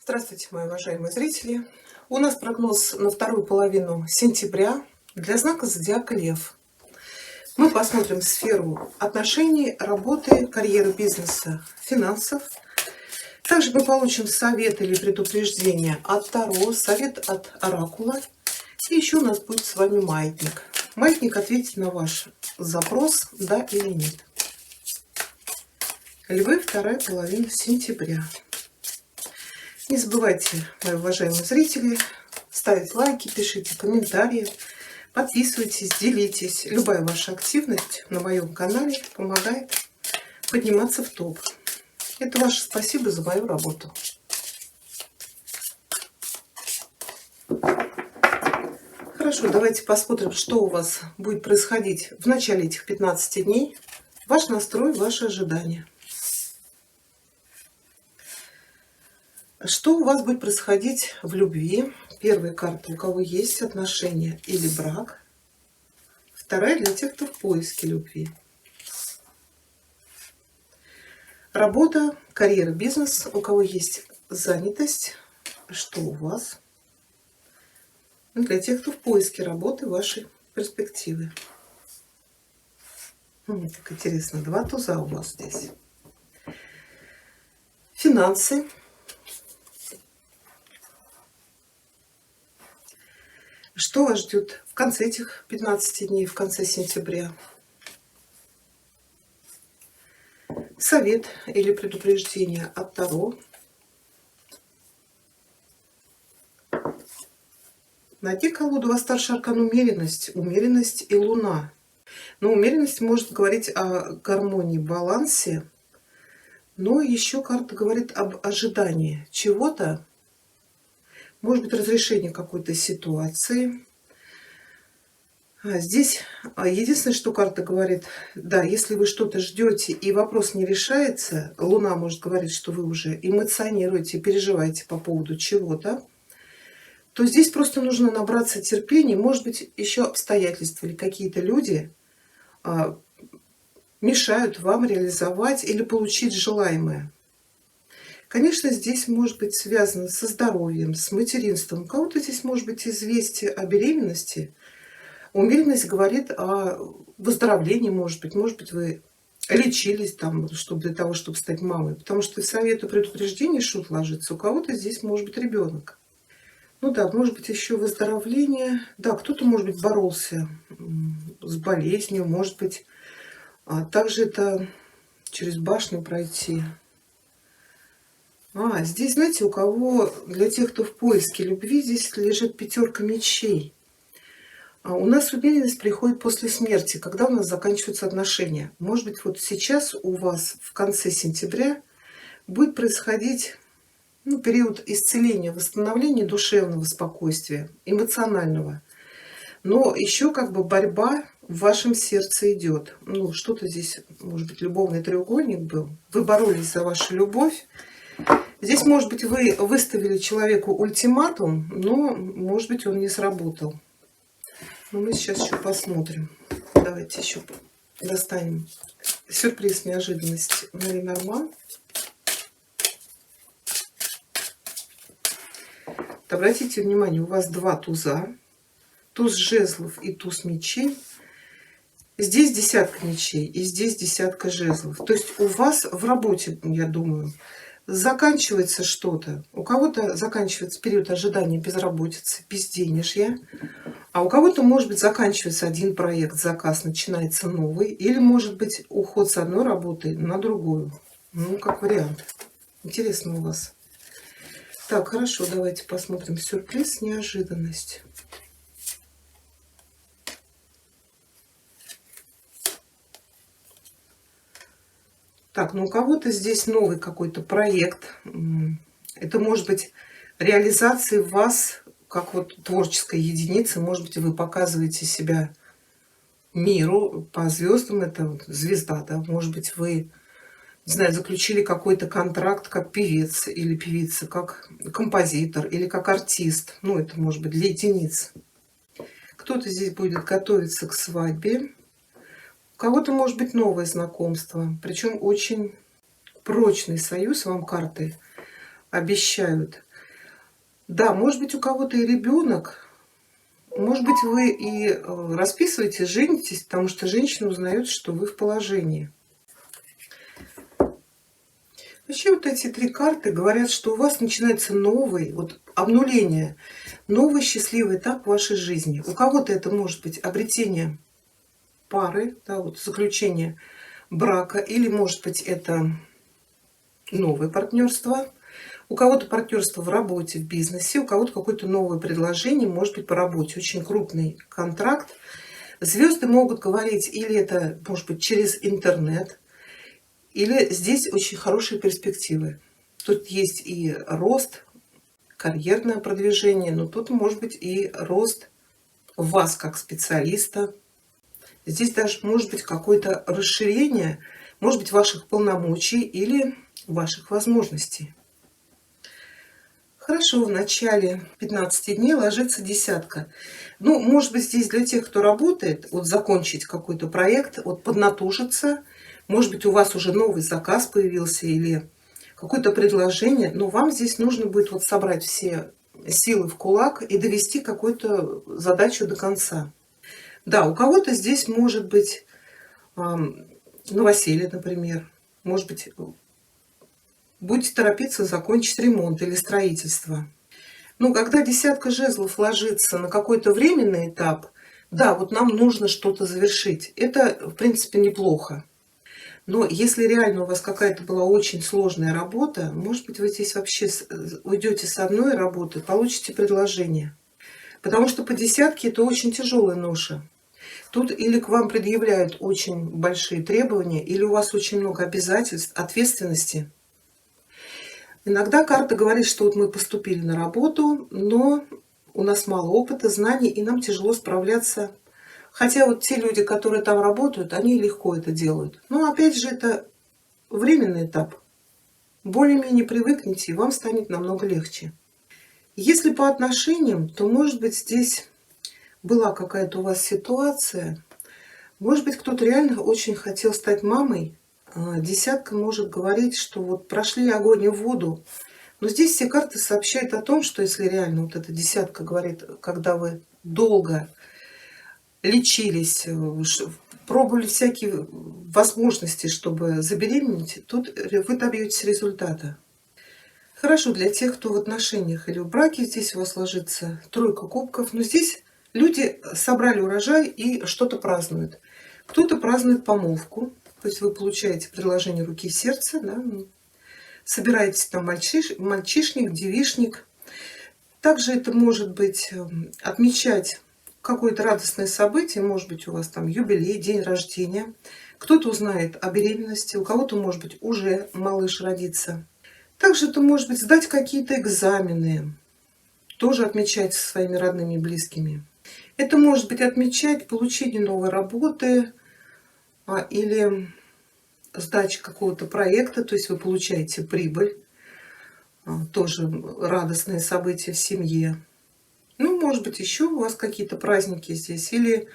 Здравствуйте, мои уважаемые зрители! У нас прогноз на вторую половину сентября для знака зодиака Лев. Мы посмотрим сферу отношений, работы, карьеры, бизнеса, финансов. Также мы получим совет или предупреждение от Таро, совет от Оракула. И еще у нас будет с вами маятник. Маятник ответит на ваш запрос, да или нет. Львы, вторая половина сентября. Не забывайте, мои уважаемые зрители, ставить лайки, пишите комментарии, подписывайтесь, делитесь. Любая ваша активность на моем канале помогает подниматься в топ. Это ваше спасибо за мою работу. Хорошо, давайте посмотрим, что у вас будет происходить в начале этих 15 дней. Ваш настрой, ваши ожидания. Что у вас будет происходить в любви? Первая карта, у кого есть отношения или брак. Вторая для тех, кто в поиске любви. Работа, карьера, бизнес, у кого есть занятость. Что у вас? Для тех, кто в поиске работы, вашей перспективы. Так интересно, два туза у вас здесь. Финансы. Что вас ждет в конце этих 15 дней, в конце сентября? Совет или предупреждение от Таро. Найди колоду, у вас старший аркан умеренность, умеренность и луна. Но умеренность может говорить о гармонии, балансе, но еще карта говорит об ожидании чего-то. Может быть, разрешение какой-то ситуации. Здесь единственное, что карта говорит, да, если вы что-то ждете и вопрос не решается, Луна может говорить, что вы уже эмоционируете, переживаете по поводу чего-то, то здесь просто нужно набраться терпения. Может быть, еще обстоятельства или какие-то люди мешают вам реализовать или получить желаемое. Конечно, здесь может быть связано со здоровьем, с материнством. У кого-то здесь может быть известие о беременности. Умеренность говорит о выздоровлении, может быть, вы лечились там, для того, чтобы стать мамой. Потому что в совету предупреждение шут ложится. У кого-то здесь может быть ребенок. Ну да, может быть еще выздоровление. Да, кто-то, может быть, боролся с болезнью, может быть, также это через башню пройти. Здесь, знаете, у кого, для тех, кто в поиске любви, здесь лежит пятерка мечей. У нас уверенность приходит после смерти, когда у нас заканчиваются отношения. Может быть, вот сейчас у вас в конце сентября будет происходить период исцеления, восстановления душевного спокойствия, эмоционального. Но еще борьба в вашем сердце идет. Что-то здесь, может быть, любовный треугольник был. Вы боролись за вашу любовь. Здесь, может быть, вы выставили человеку ультиматум, но, может быть, он не сработал. Но мы сейчас еще посмотрим. Давайте еще достанем сюрприз, неожиданность на Ленорман. Обратите внимание, у вас два туза. Туз жезлов и туз мечей. Здесь десятка мечей и здесь десятка жезлов. То есть у вас в работе, я думаю, заканчивается что-то. У кого-то заканчивается период ожидания безработицы, безденежья. А у кого-то, может быть, заканчивается один проект, заказ, начинается новый. Или, может быть, уход с одной работы на другую. Как вариант. Интересно у вас. Так, хорошо, давайте посмотрим сюрприз, неожиданность. Так, у кого-то здесь новый какой-то проект. Это может быть реализация вас как творческой единицы. Может быть, вы показываете себя миру, по звездам. Это звезда, да. Может быть, вы, не знаю, заключили какой-то контракт как певец или певица, как композитор или как артист. Это может быть для единиц. Кто-то здесь будет готовиться к свадьбе. У кого-то может быть новое знакомство, причем очень прочный союз вам карты обещают. Да, может быть, у кого-то и ребенок, может быть, вы и расписываете, женитесь, потому что женщина узнает, что вы в положении. Вообще вот эти три карты говорят, что у вас начинается новый, вот обнуление, новый счастливый этап в вашей жизни. У кого-то это может быть обретение пары, да, вот заключение брака, или может быть это новое партнерство. У кого-то партнерство в работе, в бизнесе, у кого-то какое-то новое предложение, может быть, по работе, очень крупный контракт. Звезды могут говорить, или это может быть через интернет, или здесь очень хорошие перспективы. Тут есть и рост, карьерное продвижение, но тут может быть и рост вас как специалиста. Здесь даже может быть какое-то расширение, может быть, ваших полномочий или ваших возможностей. Хорошо, в начале 15 дней ложится десятка. Ну, может быть, здесь для тех, кто работает, вот закончить какой-то проект, вот поднатужиться. Может быть, у вас уже новый заказ появился или какое-то предложение, но вам здесь нужно будет вот собрать все силы в кулак и довести какую-то задачу до конца. Да, у кого-то здесь может быть новоселье, например. Может быть, будете торопиться закончить ремонт или строительство. Ну, когда десятка жезлов ложится на какой-то временный этап, да, вот нам нужно что-то завершить. Это, в принципе, неплохо. Но если реально у вас какая-то была очень сложная работа, может быть, вы здесь вообще уйдете с одной работы, получите предложение. Потому что по десятке это очень тяжелая ноша. Тут или к вам предъявляют очень большие требования, или у вас очень много обязательств, ответственности. Иногда карта говорит, что вот мы поступили на работу, но у нас мало опыта, знаний, и нам тяжело справляться. Хотя вот те люди, которые там работают, они легко это делают. Но опять же, это временный этап. Более-менее привыкните, и вам станет намного легче. Если по отношениям, то, может быть, здесь была какая-то у вас ситуация. Может быть, кто-то реально очень хотел стать мамой. Десятка может говорить, что вот прошли огонь и воду. Но здесь все карты сообщают о том, что если реально вот эта десятка говорит, когда вы долго лечились, пробовали всякие возможности, чтобы забеременеть, тут вы добьетесь результата. Хорошо для тех, кто в отношениях или в браке, здесь у вас ложится тройка кубков, но здесь люди собрали урожай и что-то празднуют. Кто-то празднует помолвку, то есть вы получаете предложение руки и сердца, да, собираетесь там мальчишник, девишник. Также это может быть отмечать какое-то радостное событие, может быть, у вас там юбилей, день рождения. Кто-то узнает о беременности, у кого-то, может быть, уже малыш родится. Также это может быть сдать какие-то экзамены, тоже отмечать со своими родными и близкими. Это может быть отмечать получение новой работы или сдача какого-то проекта, то есть вы получаете прибыль, тоже радостное событие в семье. Ну, может быть, еще у вас какие-то праздники здесь, или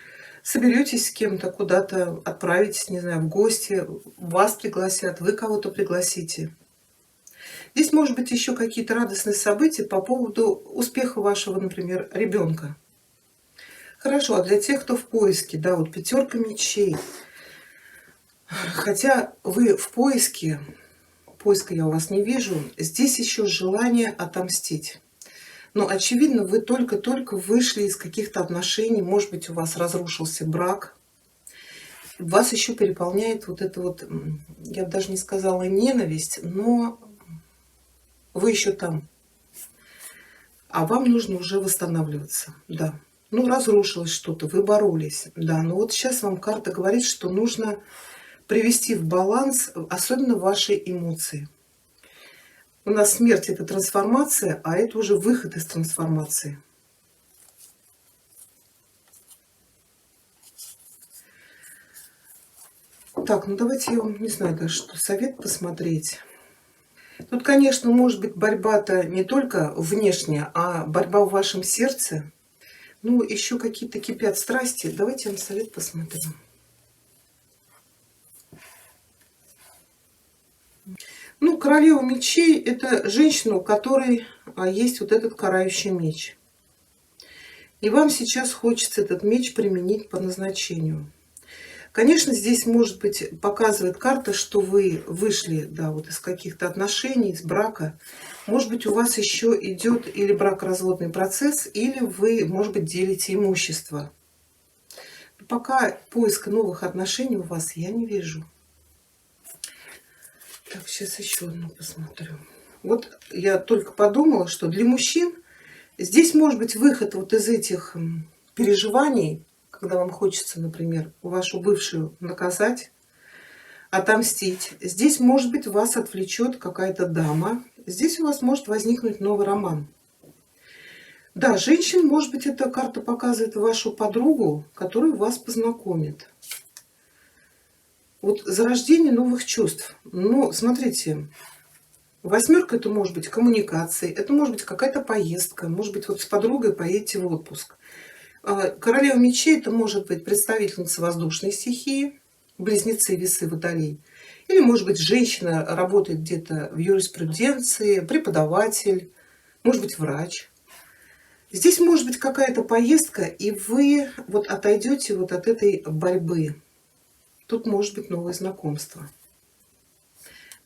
соберетесь с кем-то куда-то, отправитесь, не знаю, в гости, вас пригласят, вы кого-то пригласите. Здесь может быть еще какие-то радостные события по поводу успеха вашего, например, ребенка. Хорошо, а для тех, кто в поиске, да, вот пятерка мечей. Хотя вы в поиске, поиска я у вас не вижу, здесь еще желание отомстить. Но, очевидно, вы только-только вышли из каких-то отношений, может быть, у вас разрушился брак. Вас еще переполняет вот это вот, я бы даже не сказала ненависть, но вы еще там. А вам нужно уже восстанавливаться, да. Ну, разрушилось что-то, вы боролись, да. Но вот сейчас вам карта говорит, что нужно привести в баланс, особенно ваши эмоции. У нас смерть — это трансформация, а это уже выход из трансформации. Так, ну давайте я вам, не знаю даже, что совет посмотреть. Тут, конечно, может быть борьба-то не только внешняя, а борьба в вашем сердце. Ну, еще какие-то кипят страсти. Давайте я вам совет посмотрим. Ну, королева мечей — это женщина, у которой есть вот этот карающий меч. И вам сейчас хочется этот меч применить по назначению. Конечно, здесь, может быть, показывает карта, что вы вышли, да, вот из каких-то отношений, из брака. Может быть, у вас еще идет или бракоразводный процесс, или вы, может быть, делите имущество. Пока поиска новых отношений у вас я не вижу. Так, сейчас еще одну посмотрю. Вот я только подумала, что для мужчин здесь может быть выход вот из этих переживаний, когда вам хочется, например, вашу бывшую наказать, отомстить. Здесь, может быть, вас отвлечет какая-то дама. Здесь у вас может возникнуть новый роман. Да, женщин, может быть, эта карта показывает вашу подругу, которую вас познакомит. Вот зарождение новых чувств. Ну, смотрите, восьмерка — это может быть коммуникации, это может быть какая-то поездка, может быть, вот с подругой поедете в отпуск. Королева мечей — это может быть представительница воздушной стихии, близнецы, весы, водолей. Или, может быть, женщина работает где-то в юриспруденции, преподаватель, может быть, врач. Здесь может быть какая-то поездка, и вы вот отойдете вот от этой борьбы. Тут может быть новое знакомство.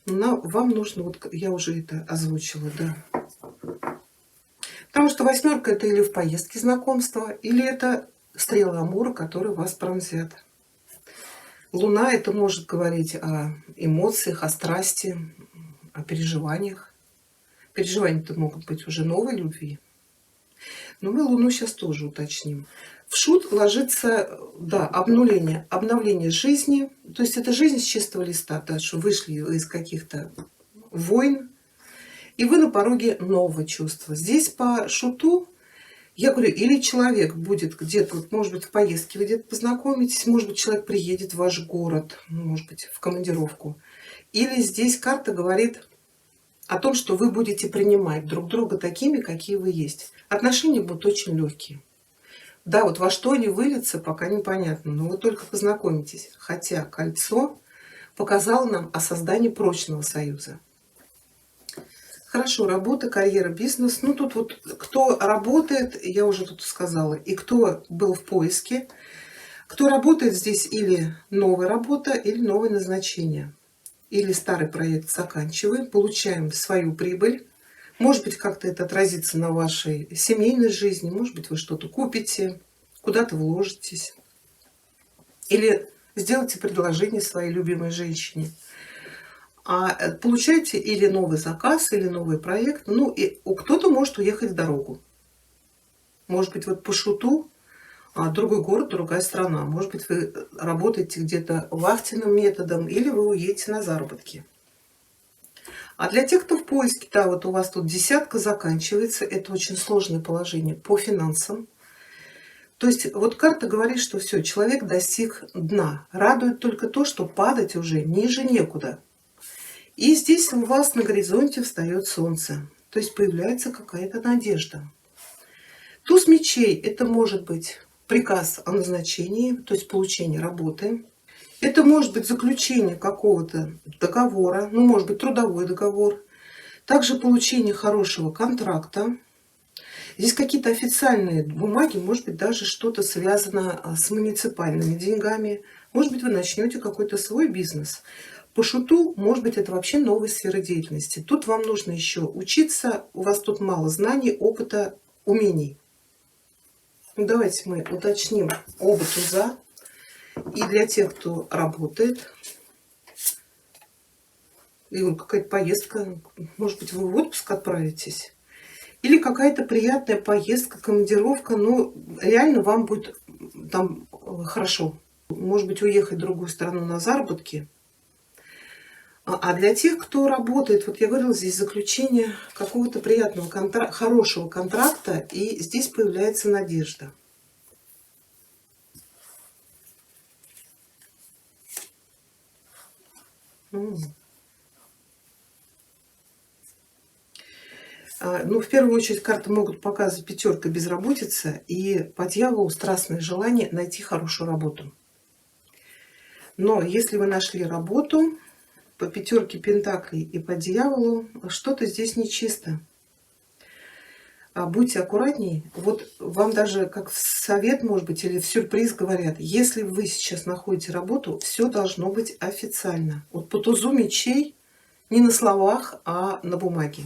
Но вам нужно, вот я уже это озвучила, да. Потому что восьмерка — это или в поездке знакомства, или это стрелы Амура, которые вас пронзят. Луна — это может говорить о эмоциях, о страсти, о переживаниях. Переживания-то могут быть уже новой любви. Но мы Луну сейчас тоже уточним. В шут ложится, да, обновление жизни. То есть это жизнь с чистого листа, да, что вышли из каких-то войн, и вы на пороге нового чувства. Здесь по шуту, я говорю, или человек будет где-то, вот, может быть, в поездке вы где-то познакомитесь, может быть, человек приедет в ваш город, может быть, в командировку. Или здесь карта говорит о том, что вы будете принимать друг друга такими, какие вы есть. Отношения будут очень легкие. Да, вот во что они выльются, пока непонятно, но вы только познакомитесь. Хотя кольцо показало нам о создании прочного союза. Хорошо, работа, карьера, бизнес. Ну, тут вот кто работает, я уже тут сказала, и кто был в поиске. Кто работает здесь, или новая работа, или новое назначение. Или старый проект заканчиваем, получаем свою прибыль. Может быть, как-то это отразится на вашей семейной жизни. Может быть, вы что-то купите, куда-то вложитесь. Или сделайте предложение своей любимой женщине. А получаете или новый заказ, или новый проект. Ну, и кто-то может уехать в дорогу. Может быть, вот по шуту другой город, другая страна. Может быть, вы работаете где-то вахтенным методом, или вы уедете на заработки. А для тех, кто в поиске, да, вот у вас тут десятка заканчивается. Это очень сложное положение по финансам. То есть вот карта говорит, что все, человек достиг дна. Радует только то, что падать уже ниже некуда. И здесь у вас на горизонте встает солнце. То есть появляется какая-то надежда. Туз мечей — это может быть приказ о назначении, то есть получение работы. Это может быть заключение какого-то договора, ну, может быть, трудовой договор. Также получение хорошего контракта. Здесь какие-то официальные бумаги, может быть, даже что-то связано с муниципальными деньгами. Может быть, вы начнете какой-то свой бизнес. По шуту, может быть, это вообще новая сфера деятельности. Тут вам нужно еще учиться, у вас тут мало знаний, опыта, умений. Ну, давайте мы уточним оба туза. И для тех, кто работает, или какая-то поездка, может быть, вы в отпуск отправитесь, или какая-то приятная поездка, командировка, но реально вам будет там хорошо. Может быть, уехать в другую страну на заработки. А для тех, кто работает, вот я говорила, здесь заключение какого-то приятного, хорошего контракта, и здесь появляется надежда. Ну, в первую очередь, карты могут показывать пятерка, безработица, и по дьяволу страстное желание найти хорошую работу. Но если вы нашли работу, по пятерке пентаклей и по дьяволу что-то здесь нечисто. Будьте аккуратней. Вот вам даже как совет, может быть, или в сюрприз говорят, если вы сейчас находите работу, все должно быть официально. Вот по тузу мечей не на словах, а на бумаге.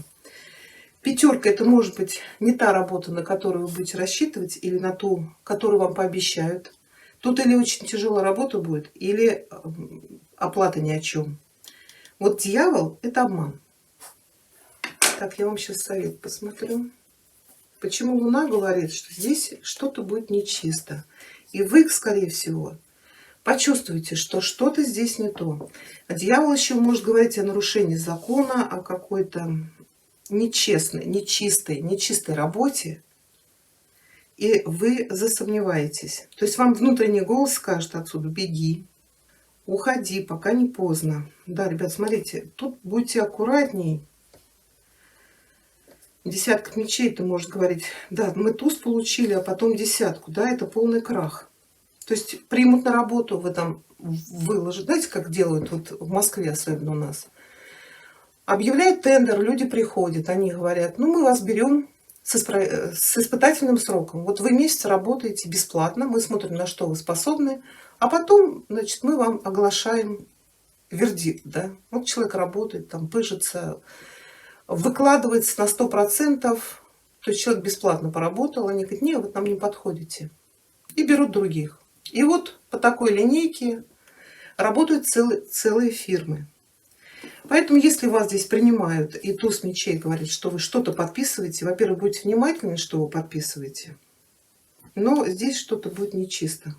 Пятерка — это может быть не та работа, на которую вы будете рассчитывать, или на ту, которую вам пообещают. Тут или очень тяжелая работа будет, или оплата ни о чем. Вот дьявол — это обман. Так, я вам сейчас совет посмотрю. Почему Луна говорит, что здесь что-то будет нечисто. И вы, скорее всего, почувствуете, что что-то здесь не то. А дьявол еще может говорить о нарушении закона, о какой-то нечестной, нечистой работе. И вы засомневаетесь. То есть вам внутренний голос скажет отсюда: беги, уходи, пока не поздно. Да, ребят, смотрите, тут будьте аккуратней. Десятка мечей, ты можешь говорить, да, мы туз получили, а потом десятку, да, это полный крах. То есть примут на работу, вы там выложите, знаете, как делают вот в Москве, особенно у нас. Объявляют тендер, люди приходят, они говорят, ну мы вас берем с испытательным сроком. Вот вы месяц работаете бесплатно, мы смотрим, на что вы способны, а потом, значит, мы вам оглашаем вердикт, да. Вот человек работает, там пыжится, выкладывается на 100%, то есть человек бесплатно поработал, они говорят, нет, вот нам не подходите. И берут других. И вот по такой линейке работают целые фирмы. Поэтому, если вас здесь принимают, и туз мечей говорит, что вы что-то подписываете, во-первых, будьте внимательны, что вы подписываете, но здесь что-то будет нечисто.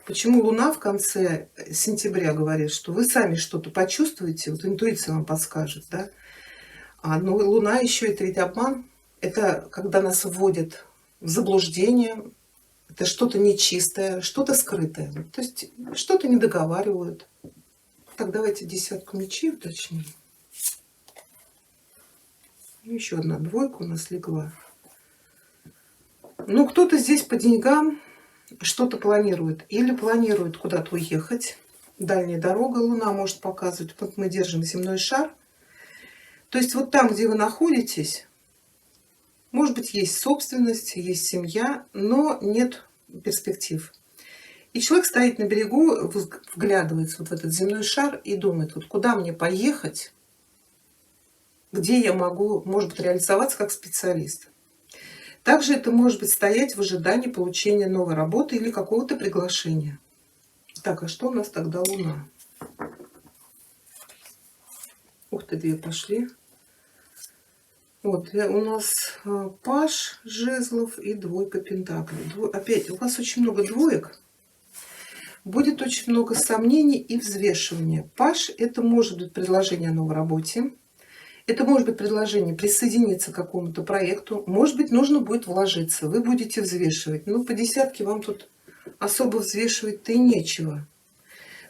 Почему Луна в конце сентября говорит, что вы сами что-то почувствуете, вот интуиция вам подскажет, да? Но Луна еще и третий обман. Это когда нас вводят в заблуждение, это что-то нечистое, что-то скрытое. То есть что-то не договаривают. Так, давайте десятку мечей уточним. Еще одна двойка у нас легла. Ну, кто-то здесь по деньгам что-то планирует. Или планирует куда-то уехать. Дальняя дорога, Луна может показывать. Вот мы держим земной шар. То есть вот там, где вы находитесь, может быть, есть собственность, есть семья, но нет перспектив. И человек стоит на берегу, вглядывается вот в этот земной шар и думает, вот куда мне поехать, где я могу, может быть, реализоваться как специалист. Также это может быть стоять в ожидании получения новой работы или какого-то приглашения. Так, а что у нас тогда Луна? Ух ты, две пошли. Вот, у нас паж жезлов и двойка пентаклей. Опять, у вас очень много двоек. Будет очень много сомнений и взвешивания. Паж — это может быть предложение о новой работе. Это может быть предложение присоединиться к какому-то проекту. Может быть, нужно будет вложиться. Вы будете взвешивать. Ну, по десятке вам тут особо взвешивать-то и нечего.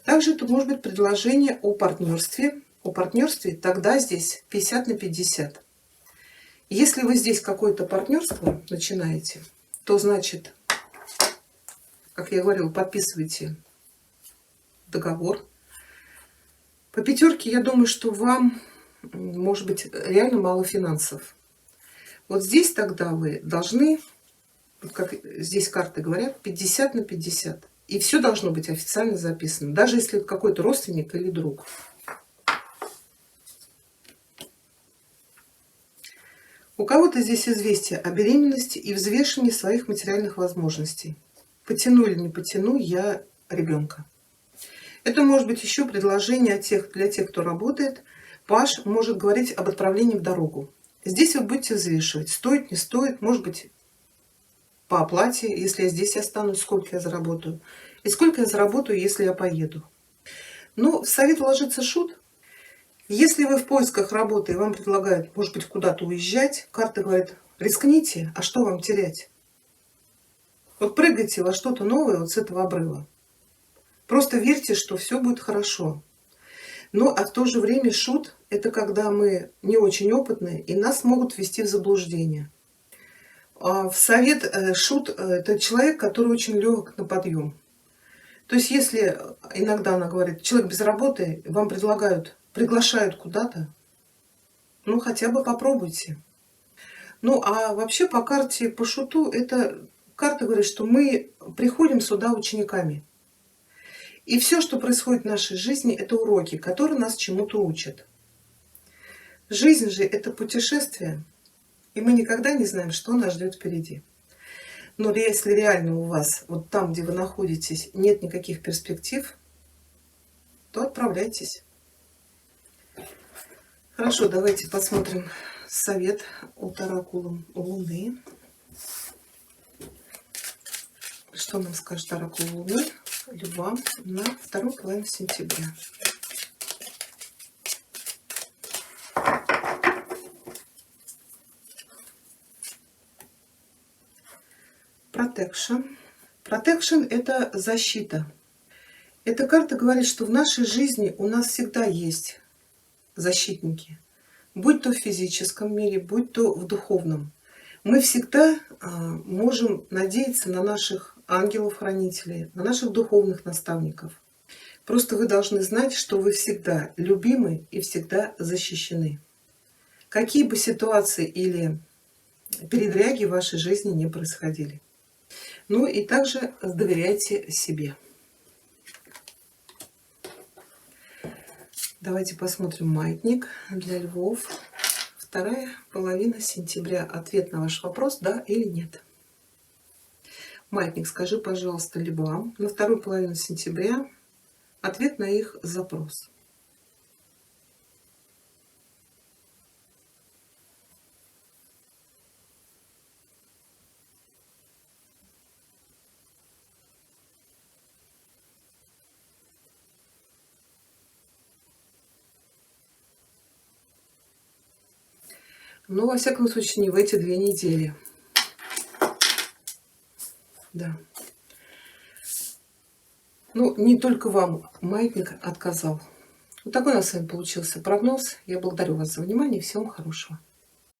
Также это может быть предложение о партнерстве. О партнерстве тогда здесь 50 на 50. Если вы здесь какое-то партнерство начинаете, то значит, как я говорила, подписывайте договор. По пятерке, я думаю, что вам, может быть, реально мало финансов. Вот здесь тогда вы должны, как здесь карты говорят, 50 на 50. И все должно быть официально записано, даже если это какой-то родственник или друг. У кого-то здесь известие о беременности и взвешивании своих материальных возможностей. Потяну или не потяну я ребенка. Это может быть еще предложение для тех, кто работает. Паж может говорить об отправлении в дорогу. Здесь вы будете взвешивать, стоит, не стоит, может быть, по оплате, если я здесь останусь, сколько я заработаю. И сколько я заработаю, если я поеду. Но в совет ложится шут. Если вы в поисках работы и вам предлагают, может быть, куда-то уезжать, карта говорит, рискните, а что вам терять? Вот прыгайте во что-то новое вот с этого обрыва. Просто верьте, что все будет хорошо. Ну, а в то же время шут — это когда мы не очень опытные, и нас могут ввести в заблуждение. В совет шут — это человек, который очень легок на подъем. То есть если иногда она говорит, человек без работы, вам приглашают куда-то, ну хотя бы попробуйте. Ну а вообще по карте, по шуту, это карта говорит, что мы приходим сюда учениками. И все, что происходит в нашей жизни, это уроки, которые нас чему-то учат. Жизнь же это путешествие, и мы никогда не знаем, что нас ждет впереди. Но если реально у вас, вот там, где вы находитесь, нет никаких перспектив, то отправляйтесь. Хорошо, давайте посмотрим совет от оракула Луны. Что нам скажет оракул Луны, Льва, на вторую половину сентября. Protection. Protection – это защита. Эта карта говорит, что в нашей жизни у нас всегда есть защитники. Будь то в физическом мире, будь то в духовном. Мы всегда можем надеяться на наших ангелов-хранителей, на наших духовных наставников. Просто вы должны знать, что вы всегда любимы и всегда защищены. Какие бы ситуации или передряги в вашей жизни не происходили. Ну и также доверяйте себе. Давайте посмотрим маятник для львов. Вторая половина сентября. Ответ на ваш вопрос, да или нет. Маятник, скажи, пожалуйста, львам на вторую половину сентября ответ на их запрос. Но, во всяком случае, не в эти 2 недели. Да. Ну, не только вам маятник отказал. Вот такой у нас с вами получился прогноз. Я благодарю вас за внимание. Всего вам хорошего.